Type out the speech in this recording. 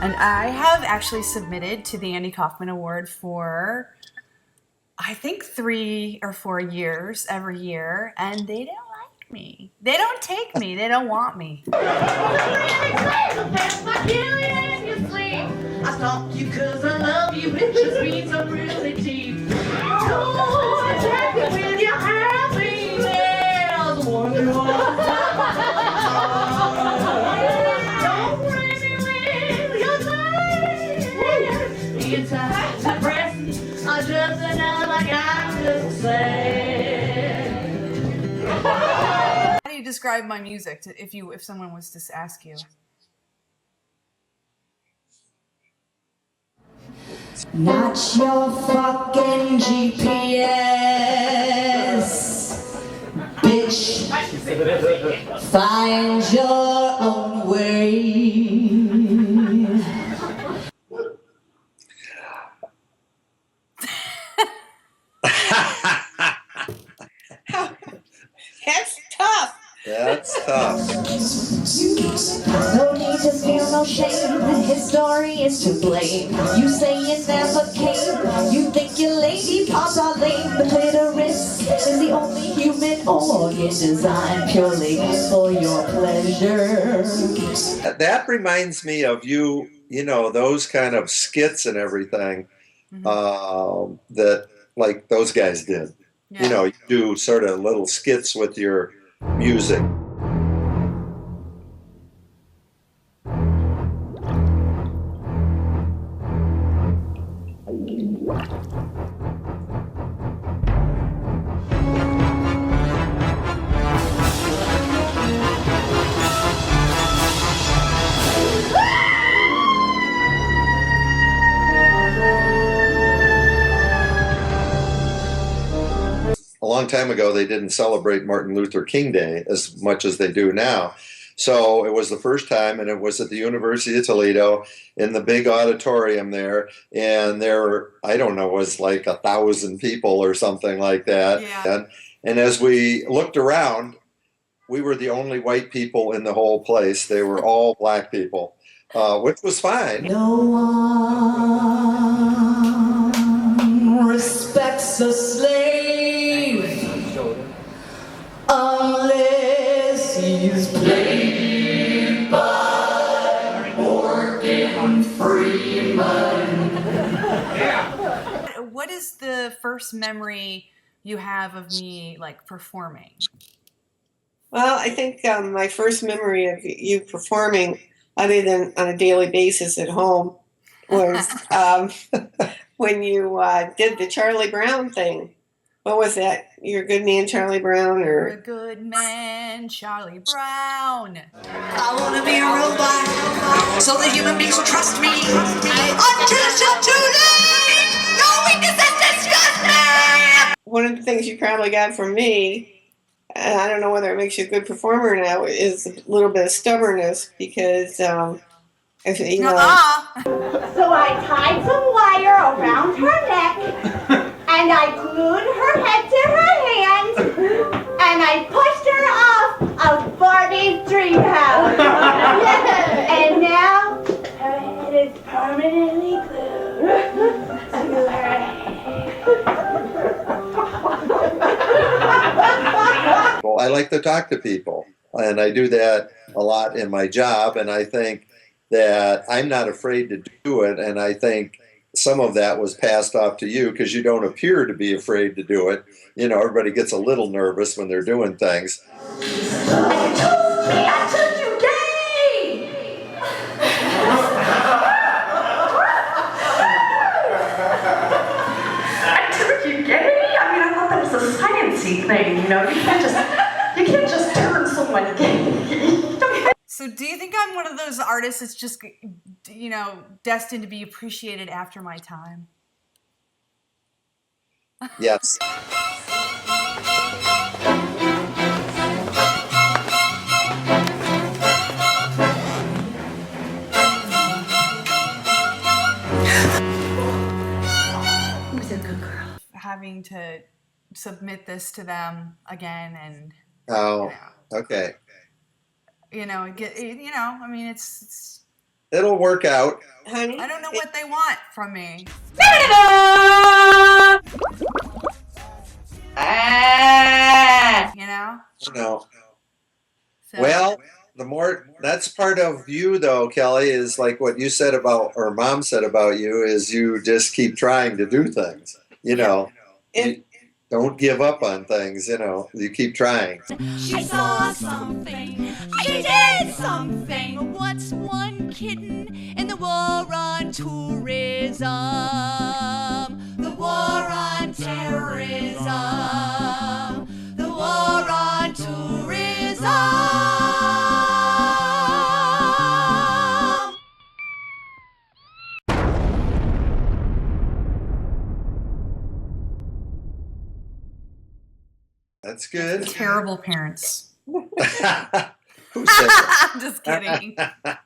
And I have actually submitted to the Andy Kaufman Award for, I think, 3 or 4 years every year, and they don't like me. They don't take me. They don't want me. I stalk you cause I love you, it just means I'm really deep. Oh, attack you with your happy nails. Wonder what don't bring me with your mind. It's a depressing, just another guy to say. How do you describe my music if someone was to ask you? Not your fucking GPS, bitch. Find your own way. That's tough. That's tough. No need to feel no shame. His story is to blame. You say it never came. You think your lady parts are lame. The clitoris is the only human organ designed purely for your pleasure. That reminds me of you know, those kind of skits and everything that like those guys did. Yeah. You know, you do sort of little skits with your music. A long time ago, they didn't celebrate Martin Luther King Day as much as they do now. So it was the first time, and it was at the University of Toledo in the big auditorium there. And there, I don't know, was like 1,000 people or something like that. Yeah. And as we looked around, we were the only white people in the whole place. They were all black people, which was fine. No one respects a slave unless he's played by Morgan Freeman. What is the first memory you have of me like performing? Well, I think my first memory of you performing, other than on a daily basis at home, was when you did the Charlie Brown thing. What was that? You're a good man, Charlie Brown, You're a or good man, Charlie Brown. I want to be a robot so the human beings will trust me. Until it's too late, no weaknesses disgust me. one of the things you probably got from me, and I don't know whether it makes you a good performer now, is a little bit of stubbornness, because if you know. So I tied some wire around her neck, and I glued her head to her hand, and I pushed her off of Barbie's dream house. And now her head is permanently glued to her head. Well, I like to talk to people, and I do that a lot in my job, and I think that I'm not afraid to do it, and I think some of that was passed off to you because you don't appear to be afraid to do it. You know, everybody gets a little nervous when they're doing things. I took you gay! I took you gay? I mean, I thought that was a sciencey thing, you know? You can't just turn someone gay. So do you think I'm one of those artists that's just, you know, destined to be appreciated after my time? Yes. Who's a good girl? Having to submit this to them again, and Oh, okay. you know, I mean, it's It'll work out. honey. I don't know what they want from me. You know? No. So, Well, the more that's part of you though, Kelly, is like what you said about, or Mom said about you, is you just keep trying to do things. You know, And you don't give up on things. You know, you keep trying. She saw something, she did something. What's one kitten in the war on tourism? The war on terrorism. The war on tourism. That's good. terrible parents. Who said that? I'm just kidding.